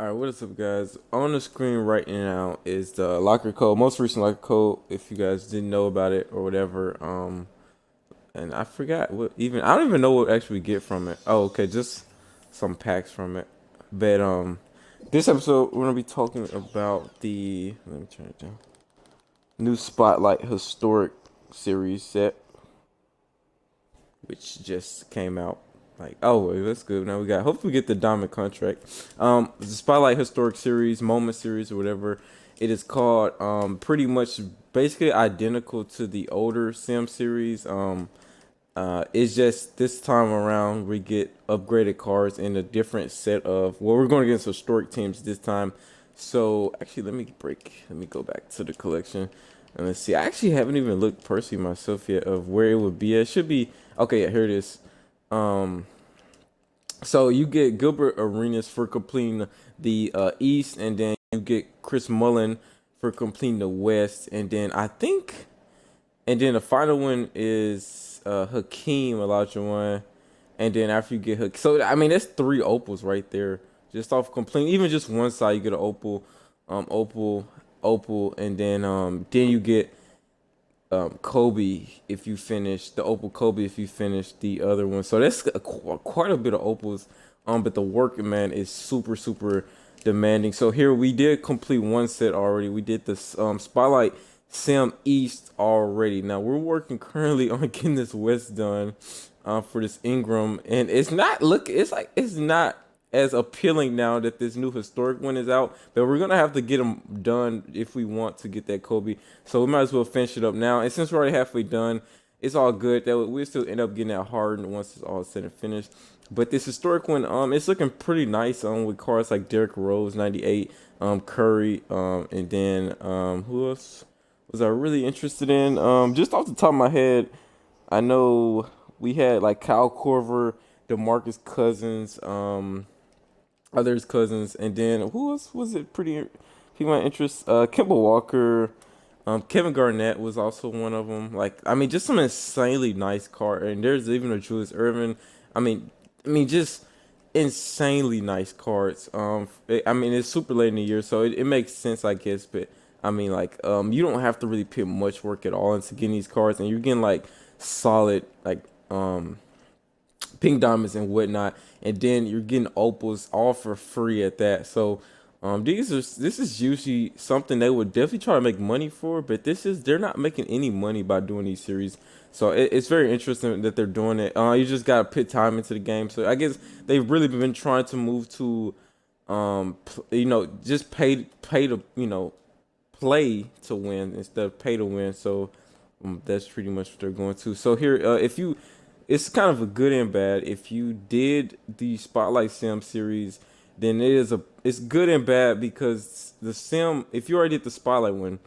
All right, what is up, guys? On the screen right now is the locker code, most recent locker code. If you guys didn't know about it or whatever, and I forgot what even I don't even know what actually we get from it. Oh, okay, just some packs from it. But this episode we're gonna be talking about the let me turn it down. New Spotlight Historic Series set, which just came out. Like, oh, well, that's good. Now we got. Hopefully, we get the diamond contract. The Spotlight Historic Series, Moment Series, or whatever it is called. Pretty much, basically identical to the older Sim series. It's just this time around we get upgraded cards in a different set of. Well, we're going against historic teams this time. So actually, Let me go back to the collection, and let's see. I actually haven't even looked personally myself yet of where it would be. It should be okay. Yeah, here it is. Um, so you get Gilbert Arenas for completing the East, and then you get Chris Mullen for completing the West, and then the final one is Hakeem Olajuwon, and then after you get Hakeem, so I mean that's three opals right there, just off completing. Even just one side, you get an opal, and then you get Kobe if you finish the opal Kobe if you finish the other one. So that's quite a bit of opals. But the work, man, is super demanding. So here we did complete one set already. We did this Spotlight Sam East already. Now we're working currently on getting this West done for this Ingram, and it's not look. It's like it's not as appealing now that this new historic one is out. But we're gonna have to get them done if we want to get that Kobe. So we might as well finish it up now. And since we're already halfway done, it's all good. That we still end up getting that hardened once it's all said and finished. But this historic one, it's looking pretty nice. With cards like Derrick Rose, 98, Curry, and then who else was I really interested in? Just off the top of my head, I know we had like Kyle Korver, DeMarcus Cousins, others cousins, and then who else was it pretty piqued my interest? Kemba Walker, Kevin Garnett was also one of them. Like, I mean, just some insanely nice card, and there's even a Julius Irvin. Just insanely nice cards. I mean, it's super late in the year, so it makes sense, I guess. But I mean, like, you don't have to really put much work at all into getting these cards, and you're getting like solid, like, pink diamonds and whatnot, and then you're getting opals all for free at that. So this is usually something they would definitely try to make money for, but they're not making any money by doing these series. So it's very interesting that they're doing it. You just gotta put time into the game. So I guess they've really been trying to move to just pay to play to win instead of pay to win. So that's pretty much what they're going to. So here, if you, it's kind of a good and bad. If you did the Spotlight Sim series, then it's good and bad because the sim, if you already did the Spotlight one,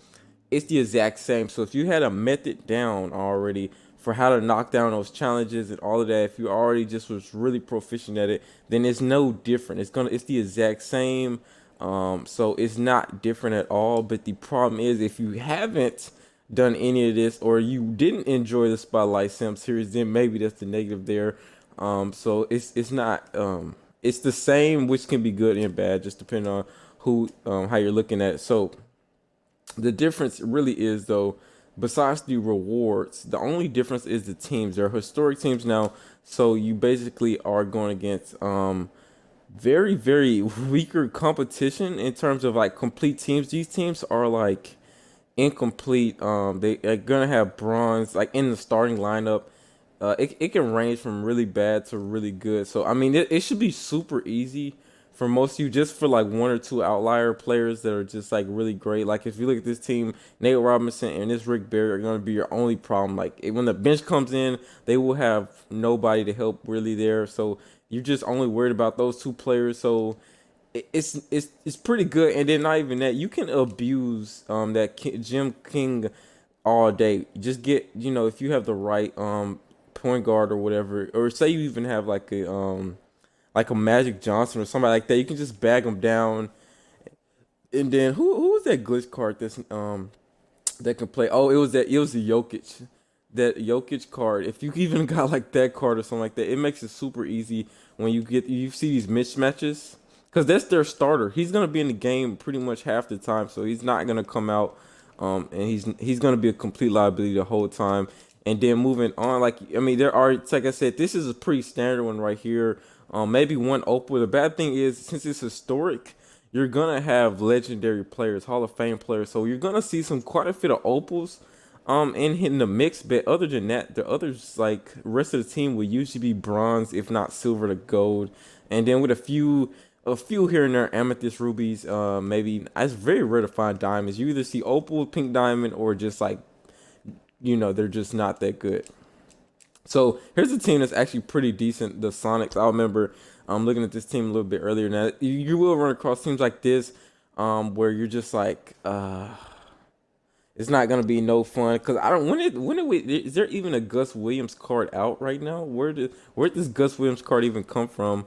it's the exact same. So if you had a method down already for how to knock down those challenges and all of that, if you already just was really proficient at it, then it's no different. It's the exact same. So it's not different at all. But the problem is if you haven't done any of this or you didn't enjoy the Spotlight Sim series, then maybe that's the negative there. So it's not it's the same, which can be good and bad, just depending on who how you're looking at it. So the difference really is though, besides the rewards, the only difference is the teams. They're historic teams now, so you basically are going against very weaker competition in terms of like complete teams. These teams are like incomplete. They are gonna have bronze like in the starting lineup. It can range from really bad to really good. So I mean, it should be super easy for most of you, just for like one or two outlier players that are just like really great. Like if you look at this team, Nate Robinson and this Rick Barry are gonna be your only problem. Like when the bench comes in, they will have nobody to help really there. So you're just only worried about those two players. So it's pretty good. And then not even that, you can abuse Jim King all day. Just get, if you have the right point guard or whatever, or say you even have like a Magic Johnson or somebody like that, you can just bag them down. And then who was that glitch card that can play? Oh, it was the Jokic. That Jokic card. If you even got like that card or something like that, it makes it super easy when you see these mismatches because that's their starter. He's gonna be in the game pretty much half the time, so he's not gonna come out, and he's gonna be a complete liability the whole time. And then moving on, like I mean, there are like I said, this is a pretty standard one right here. Maybe one opal. The bad thing is since it's historic, you're gonna have legendary players, Hall of Fame players. So you're gonna see some quite a bit of opals, in the mix. But other than that, the others like rest of the team will usually be bronze, if not silver to gold, and then with a few here and there amethyst rubies. Maybe it's very rare to find diamonds. You either see opal, pink diamond, or just like they're just not that good. So here's a team that's actually pretty decent. The Sonics. I remember looking at this team a little bit earlier. Now you will run across teams like this, where you're just like, it's not gonna be no fun because I don't. Is there even a Gus Williams card out right now? Where did this Gus Williams card even come from?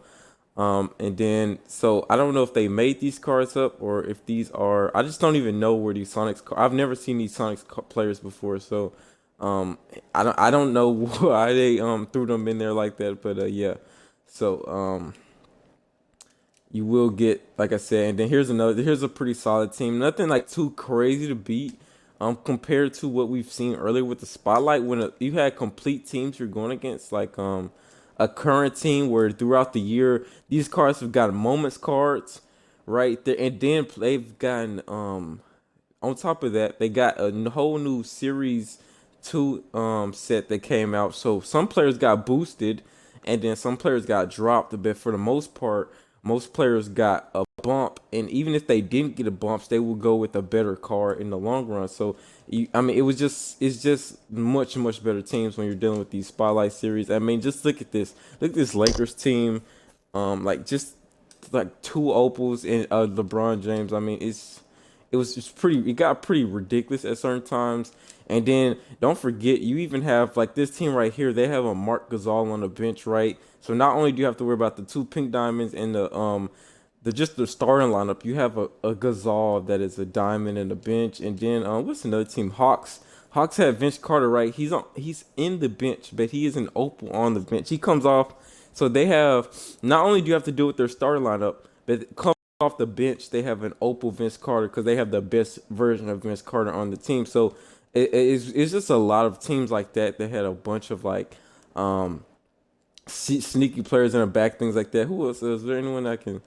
And then so I don't know if they made these cards up or if these are. I just don't even know where these Sonics. I've never seen these Sonics players before, so um, I don't know why they threw them in there like that, but yeah. So you will get, like I said, and then here's a pretty solid team. Nothing like too crazy to beat. Compared to what we've seen earlier with the spotlight, when you had complete teams you're going against, like a current team where throughout the year these cards have got moments cards, right there, and then they've gotten on top of that they got a whole new series two set that came out. So some players got boosted, and then some players got dropped. But for the most part, most players got a bump, and even if they didn't get a bump, they will go with a better card in the long run. So I mean, it's just much better teams when you're dealing with these spotlight series. I mean, just look at this. Look at this Lakers team. Like just like two opals and LeBron James. I mean, it was just pretty. It got pretty ridiculous at certain times. And then don't forget, you even have like this team right here. They have a Mark Gasol on the bench, right? So not only do you have to worry about the two pink diamonds and the just the starting lineup, you have a Gasol that is a diamond in the bench. And then what's another team? Hawks. Hawks have Vince Carter, right? He's in the bench, but he is an opal on the bench. He comes off. So they have, not only do you have to deal with their starting lineup, but come off the bench, they have an opal Vince Carter because they have the best version of Vince Carter on the team. So it's just a lot of teams like that that had a bunch of like sneaky players in the back, things like that. Who else? Is there anyone I can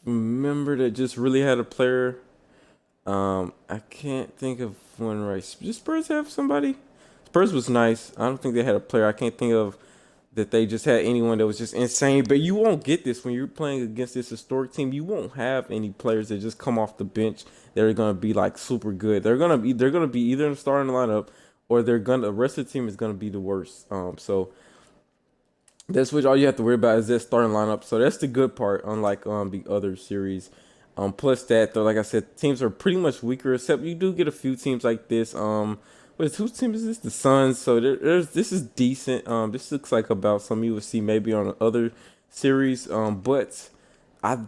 remember that just really had a player? I can't think of one right. Did Spurs have somebody? Spurs was nice. I don't think they had a player. I can't think of that they just had anyone that was just insane. But you won't get this when you're playing against this historic team. You won't have any players that just come off the bench that are gonna be like super good. They're gonna be either in the starting lineup or the rest of the team is gonna be the worst. So that's what all you have to worry about is that starting lineup. So that's the good part, unlike the other series. Plus that though, like I said, teams are pretty much weaker, except you do get a few teams like this. Whose team is this? The Suns. So there's this is decent. This looks like about some you would see maybe on other series. But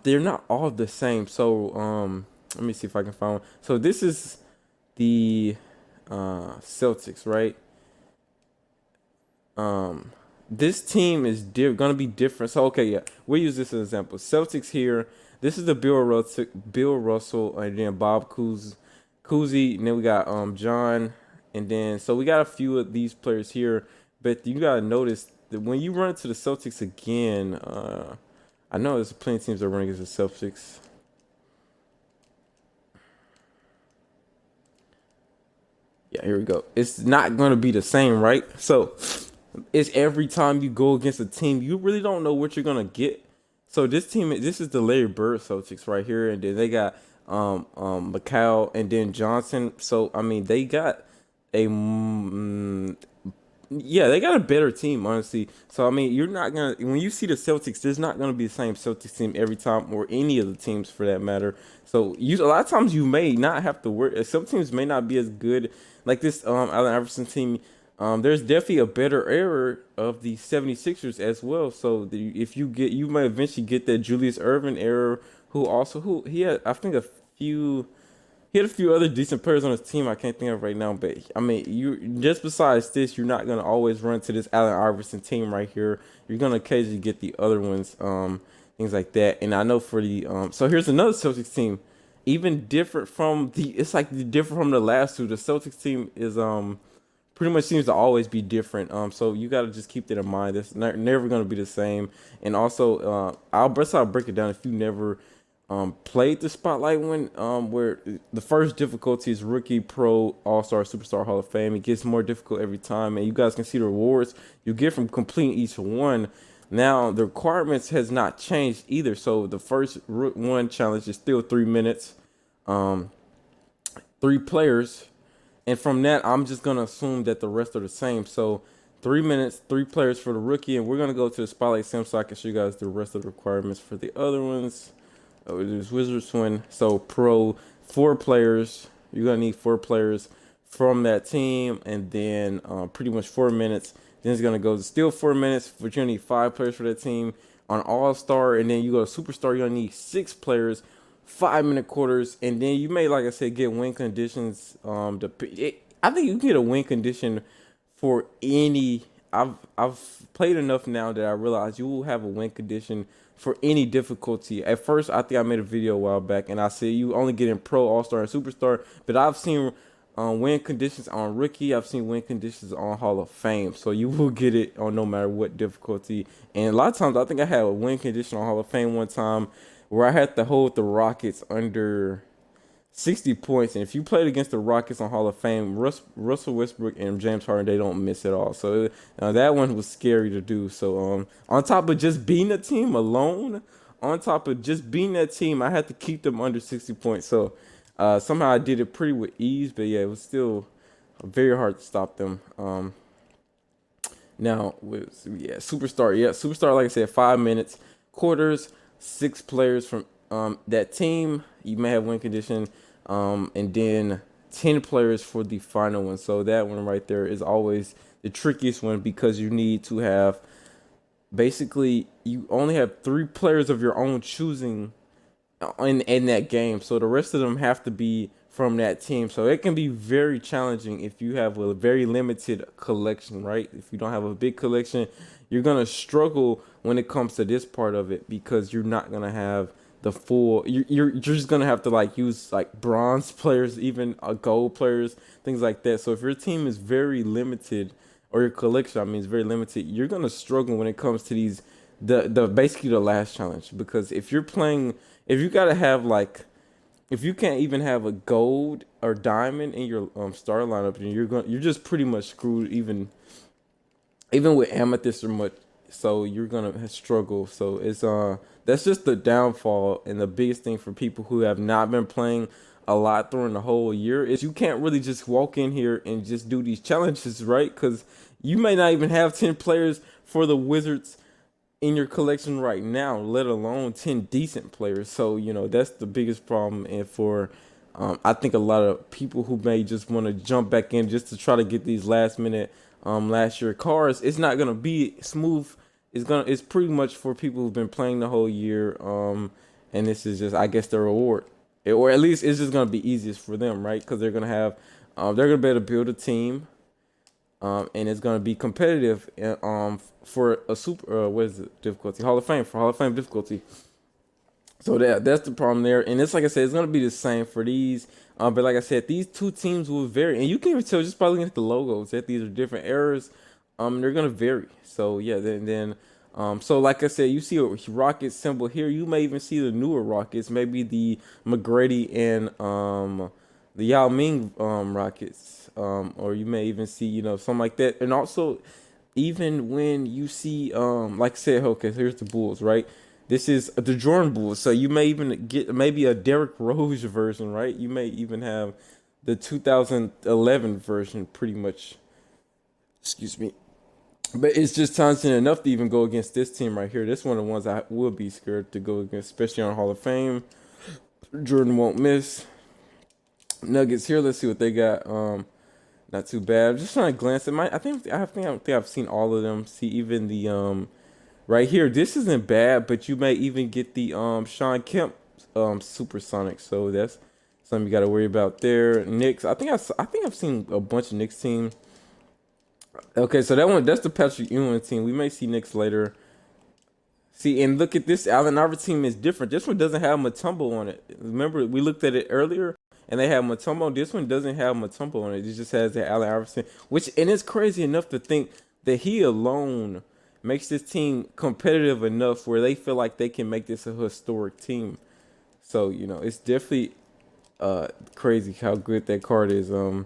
they're not all the same. So let me see if I can find one. So this is the Celtics, right? Um, this team is gonna be different. So okay, yeah, we'll use this as an example. Celtics here. This is the Bill Russell, and then Bob Cousy, and then we got John, and then so we got a few of these players here. But you gotta notice that when you run into the Celtics again, I know there's plenty of teams that are running against the Celtics. Yeah, here we go. It's not gonna be the same, right? So it's every time you go against a team, you really don't know what you're gonna get. So this is the Larry Bird Celtics right here, and then they got McCall and then Johnson. So I mean, they got a yeah, they got a better team, honestly. So I mean, you're not gonna when you see the Celtics, there's not gonna be the same Celtics team every time, or any of the teams for that matter. So a lot of times you may not have to worry. Some teams may not be as good, like this Allen Iverson team. There's definitely a better era of the 76ers as well. So if you might eventually get that Julius Erving era, who he had, I think few he had a few other decent players on his team I can't think of right now. But I mean, you just besides this, you're not gonna always run to this Allen Iverson team right here. You're gonna occasionally get the other ones. things like that. And I know for the so here's another Celtics team, even different from the it's like different from the last two. The Celtics team is pretty much seems to always be different. So you got to just keep that in mind. It's never going to be the same. And also, I'll break it down if you never played the spotlight one. Where the first difficulty is rookie, pro, all star, superstar, Hall of Fame. It gets more difficult every time, and you guys can see the rewards you get from completing each one. Now the requirements has not changed either. So the first one challenge is still 3 minutes, 3 players. And from that, I'm just gonna assume that the rest are the same. So 3 minutes, 3 players for the rookie, and we're gonna go to the spotlight sim so I can show you guys the rest of the requirements for the other ones. Oh, there's Wizards one. So pro, 4 players. You're gonna need 4 players from that team, and then pretty much 4 minutes. Then it's gonna go to still 4 minutes, but you're gonna need 5 players for that team on All Star, and then you go to Superstar. You're gonna need 6 players. 5 minute quarters, and then you may, like I said, get win conditions. I think you can get a win condition for any. I've played enough now that I realize you will have a win condition for any difficulty. At first, I think I made a video a while back, and I said you only get in Pro, All Star, and Superstar. But I've seen win conditions on Rookie. I've seen win conditions on Hall of Fame. So you will get it on no matter what difficulty. And a lot of times, I think I had a win condition on Hall of Fame one time where I had to hold the Rockets under 60 points. And if you played against the Rockets on Hall of Fame, Russell Westbrook and James Harden, they don't miss at all. So that one was scary to do. So on top of just being a team alone, on top of just being that team, I had to keep them under 60 points. So somehow I did it pretty with ease. But yeah, it was still very hard to stop them. Now, Superstar. Yeah, Superstar, like I said, 5 minutes, quarters, 6 players from that team. You may have win condition, and then 10 players for the final one. So that one right there is always the trickiest one because you need to have basically you only have 3 players of your own choosing in that game. So the rest of them have to be from that team. So it can be very challenging if you have a very limited collection, right? If you don't have a big collection, you're gonna struggle when it comes to this part of it because you're not gonna have the full. You're just gonna have to like use like bronze players, even gold players, things like that. So if your team is very limited, or your collection, I mean, is very limited, you're gonna struggle when it comes to these the basically the last challenge because if you're playing, if you gotta have like if you can't even have a gold or diamond in your star lineup, then you're just pretty much screwed even with amethyst or much. So you're gonna struggle. So it's that's just the downfall and the biggest thing for people who have not been playing a lot during the whole year is you can't really just walk in here and just do these challenges, right? Because you may not even have 10 players for the Wizards in your collection right now, let alone 10 decent players. So, that's the biggest problem. And for, I think a lot of people who may just want to jump back in just to try to get these last minute, last year cards, it's not going to be smooth. It's pretty much for people who've been playing the whole year. And this is just, I guess, the reward. Or at least it's just going to be easiest for them, right? Because they're going to have, they're going to be able to build a team. And it's going to be competitive for a super what is it difficulty Hall of Fame for Hall of Fame difficulty. So that's the problem there, and it's like I said, it's going to be the same for these. But like I said, these two teams will vary, and you can even tell just by looking at the logos that these are different eras. They're going to vary. So yeah, then so like I said, you see a Rocket symbol here. You may even see the newer Rockets, maybe the McGrady and the Yao Ming Rockets, or you may even see something like that. And also, even when you see like I said, okay, here's the Bulls, right? This is the Jordan Bulls, so you may even get maybe a Derrick Rose version, right? You may even have the 2011 version, pretty much. Excuse me. But it's just talented enough to even go against this team right here. This one of the ones I would be scared to go against, especially on Hall of Fame. Jordan won't miss. Nuggets here. Let's see what they got. Not too bad. I'm just trying to glance at my. I think I've seen all of them. See even the right here. This isn't bad, but you may even get the Sean Kemp Supersonic. So that's something you got to worry about there. Knicks. I think I've seen a bunch of Knicks team. Okay, so that's the Patrick Ewing team. We may see Knicks later. See, and look at this. Allen Iverson team is different. This one doesn't have Mutombo on it. Remember, we looked at it earlier, and they have Mutombo. This one doesn't have Mutombo on it. It just has the Allen Iverson, which and it's crazy enough to think that he alone makes this team competitive enough where they feel like they can make this a historic team. So it's definitely crazy how good that card is. I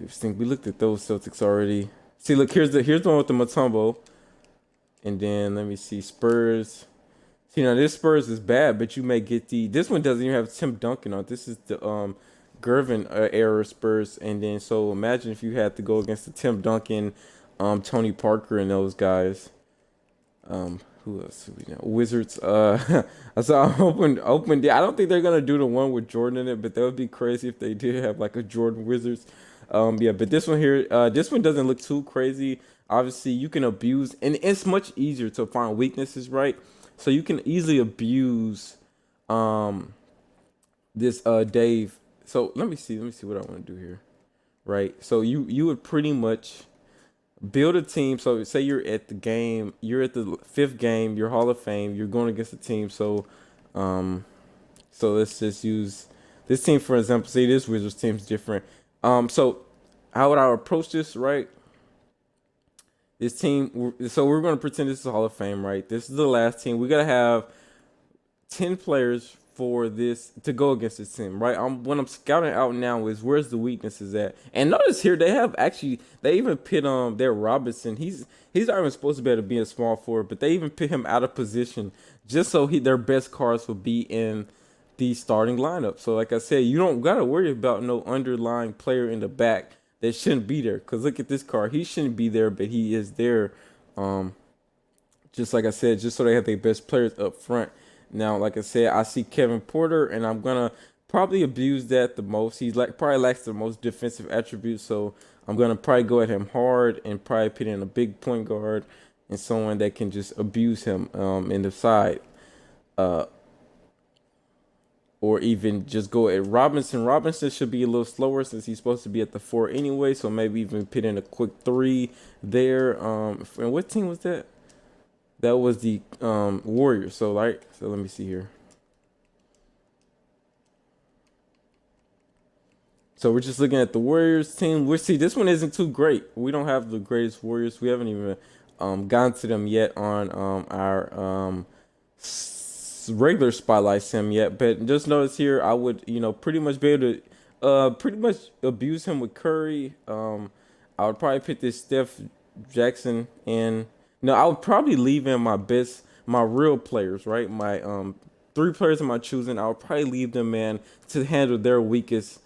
think we looked at those Celtics already. See, look, here's the one with the Mutombo. And then let me see Spurs. See, now this Spurs is bad, but you may get this one doesn't even have Tim Duncan on it. This is the Gervin era Spurs. And then so imagine if you had to go against the Tim Duncan, Tony Parker and those guys. Who else do we know? Wizards. I saw open. I don't think they're gonna do the one with Jordan in it, but that would be crazy if they did have like a Jordan Wizards. Yeah, but this one here, this one doesn't look too crazy. Obviously, you can abuse, and it's much easier to find weaknesses, right? So you can easily abuse, this Dave. So let me see what I want to do here, right? So you would pretty much build a team. So say you're at the fifth game, you're Hall of Fame, you're going against a team. Um, so let's just use this team for example. See, this Wizards team's different. So how would I approach this, right? This team, so we're going to pretend this is Hall of Fame, right? This is the last team. We got to have 10 players for this to go against this team, right? What I'm scouting out now is where's the weaknesses at. And notice here they even pit their Robinson. He's not even supposed to be able to be a small forward, but they even pit him out of position just so their best cards will be in the starting lineup. So like I said, you don't gotta worry about no underlying player in the back that shouldn't be there. Cause look at this card. He shouldn't be there, but he is there. Just like I said, just so they have their best players up front. Now, like I said, I see Kevin Porter, and I'm gonna probably abuse that the most. He's probably lacks the most defensive attributes, so I'm gonna probably go at him hard and probably put in a big point guard and someone that can just abuse him in the side. Or even just go at Robinson. Robinson should be a little slower since he's supposed to be at the 4 anyway. So maybe even put in a quick 3 there. And what team was that? That was the Warriors. So let me see here. So we're just looking at the Warriors team. This one isn't too great. We don't have the greatest Warriors. We haven't even gotten to them yet on our regular spotlight sim yet, but just notice here I would pretty much be able to pretty much abuse him with Curry. I would probably pick this Steph Jackson and no, I would probably leave in my real players, right? My 3 players in my choosing. I would probably leave them in to handle their weakest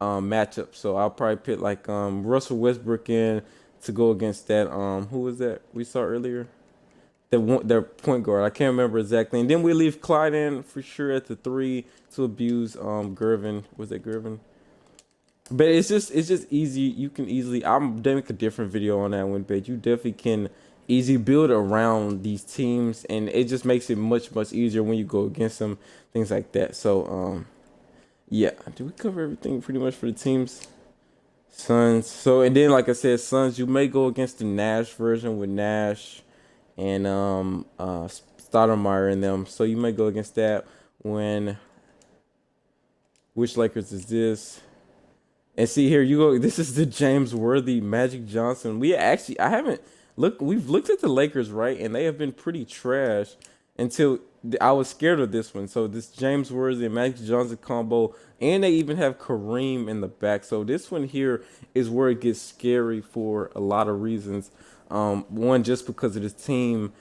matchup. So I'll probably pick like Russell Westbrook in to go against that who was that we saw earlier? Their point guard. I can't remember exactly. And then we leave Clyde in for sure at the 3 to abuse Gervin. Was it Gervin? But it's just easy. You can easily I'm gonna make a different video on that one, but you definitely can easy build around these teams and it just makes it much easier when you go against them, things like that. So yeah. Did we cover everything pretty much for the teams? Suns. So and then like I said, Suns, you may go against the Nash version with Nash and Stoudemire in them. So you may go against that which Lakers is this? And see here you go. This is the James Worthy, Magic Johnson. We've looked at the Lakers, right? And they have been pretty trash until I was scared of this one. So this James Worthy and Magic Johnson combo, and they even have Kareem in the back. So this one here is where it gets scary for a lot of reasons. One, just because of this team,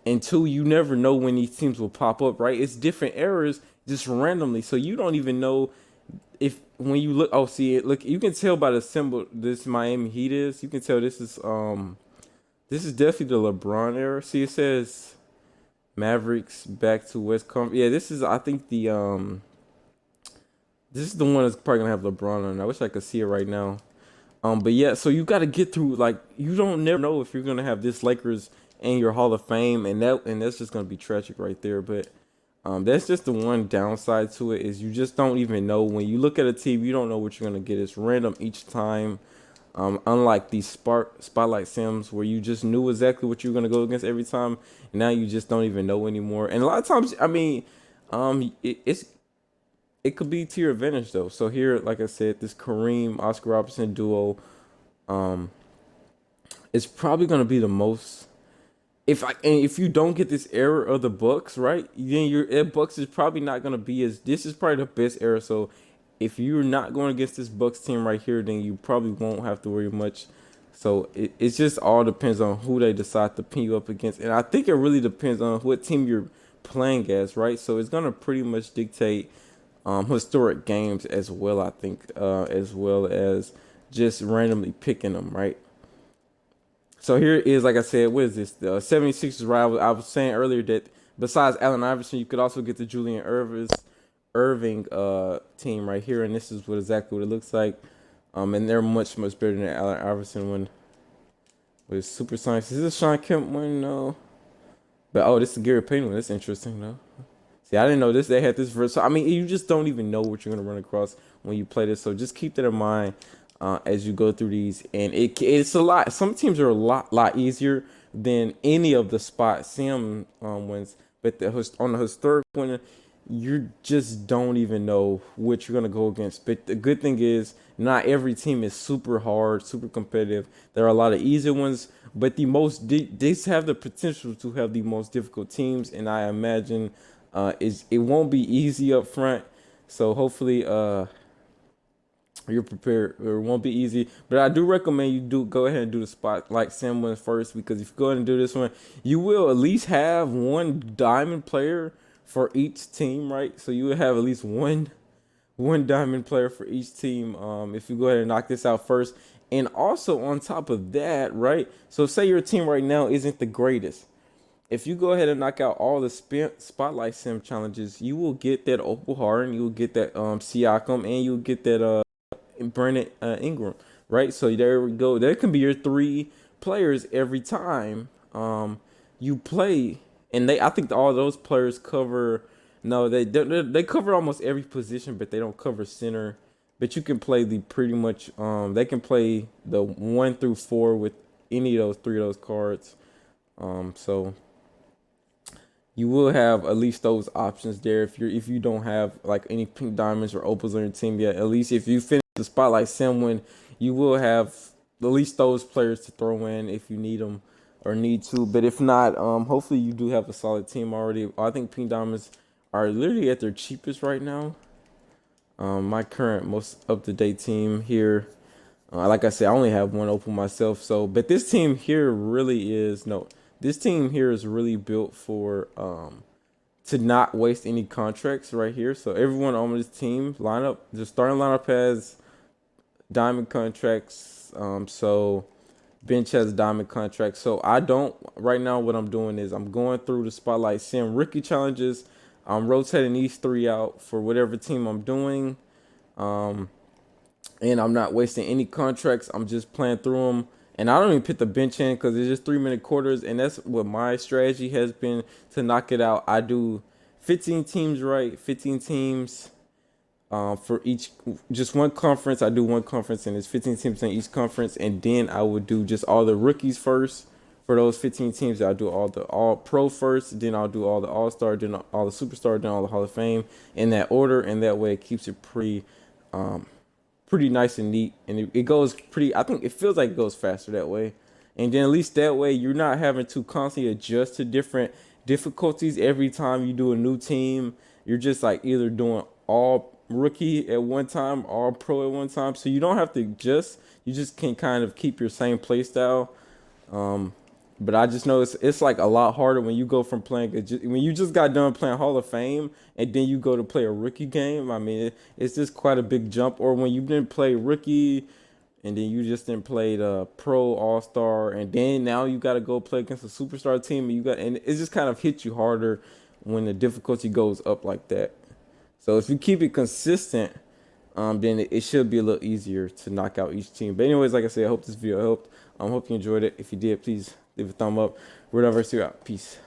and 2, you never know when these teams will pop up, right? It's different errors just randomly, so you don't even know if when you look. Oh, see it. Look, you can tell by the symbol this Miami Heat is. You can tell this is definitely the LeBron era. See, it says Mavericks back to West Conference. Yeah, this is I think this is the one that's probably gonna have LeBron on. I wish I could see it right now. But yeah, so you got to get through. Like you don't never know if you're gonna have this Lakers in your Hall of Fame, and that's just gonna be tragic right there. But that's just the one downside to it is you just don't even know when you look at a team. You don't know what you're gonna get. It's random each time. Unlike these spotlight sims where you just knew exactly what you were gonna go against every time, and now you just don't even know anymore. And a lot of times, I mean, it could be to your advantage though. So here, like I said, this Kareem Oscar Robertson duo, um, is probably gonna be the most. If you don't get this era of the Bucks right, then your Bucks is probably not gonna be as. This is probably the best era. So if you're not going against this Bucks team right here, then you probably won't have to worry much. So it just all depends on who they decide to pin you up against, and I think it really depends on what team you're playing as, right? So it's gonna pretty much dictate historic games as well. I think as well as just randomly picking them, right? So here is, like I said, what is this? The 76ers, right? I was saying earlier that besides Allen Iverson, you could also get the Julian Irving team right here, and this is exactly what it looks like. And they're much better than Allen Iverson one with Super Sonics. Is this a Sean Kemp one? No. But oh, this is Gary Payton one. That's interesting though. See, I didn't know this. They had this verse. So I mean, you just don't even know what you're gonna run across when you play this. So just keep that in mind as you go through these. And it's a lot. Some teams are a lot easier than any of the spot sim ones. But on the historic one, you just don't even know what you're gonna go against. But the good thing is, not every team is super hard, super competitive. There are a lot of easy ones, but these have the potential to have the most difficult teams. And I imagine it won't be easy up front. So hopefully you're prepared. It won't be easy, but I do recommend you do go ahead and do the spotlight sim one first, because if you go ahead and do this one, you will at least have one diamond player for each team, right? So you will have at least one diamond player for each team. If you go ahead and knock this out first, and also on top of that, right? So say your team right now isn't the greatest. If you go ahead and knock out all the spotlight sim challenges, you will get that Opal Harden, you will get that Siakam, and you'll get that Brandon Ingram, right? So there we go. That can be your three players every time you play, and I think all those players cover. No, they cover almost every position, but they don't cover center. But you can play the pretty much. They can play the 1 through 4 with any of those three of those cards. So you will have at least those options there if you don't have like any pink diamonds or opals on your team yet. At least if you finish the spotlight sim win, you will have at least those players to throw in if you need them or need to. But if not, hopefully you do have a solid team already. I think pink diamonds are literally at their cheapest right now. My current most up-to-date team here, like I said, I only have one open myself. So, but this team here really is this team here is really built for to not waste any contracts right here. So everyone on this team lineup, the starting lineup has diamond contracts. So bench has diamond contracts. So I don't right now. What I'm doing is I'm going through the spotlight sim rookie challenges. I'm rotating these three out for whatever team I'm doing. And I'm not wasting any contracts. I'm just playing through them. And I don't even put the bench in because it's just 3-minute quarters. And that's what my strategy has been to knock it out. I do 15 teams, right? 15 teams for each, just one conference. I do one conference and it's 15 teams in each conference. And then I would do just all the rookies first for those 15 teams. I'll do all the all pro first. Then I'll do all the all-star, then all the superstar, then all the Hall of Fame in that order. And that way it keeps it pretty nice and neat, and it goes pretty. I think it feels like it goes faster that way, and then at least that way you're not having to constantly adjust to different difficulties every time you do a new team. You're just like either doing all rookie at one time, all pro at one time, so you don't have to adjust. You just can kind of keep your same play style. But I just know it's like a lot harder when you go from playing when you just got done playing Hall of Fame and then you go to play a rookie game. I mean, it's just quite a big jump. Or when you didn't play rookie and then you just didn't play the pro all star and then now you got to go play against a superstar team and it just kind of hits you harder when the difficulty goes up like that. So if you keep it consistent, then it should be a little easier to knock out each team. But anyways, like I said, I hope this video helped. I hope you enjoyed it. If you did, please leave a thumb up. Word on verse, you out. Peace.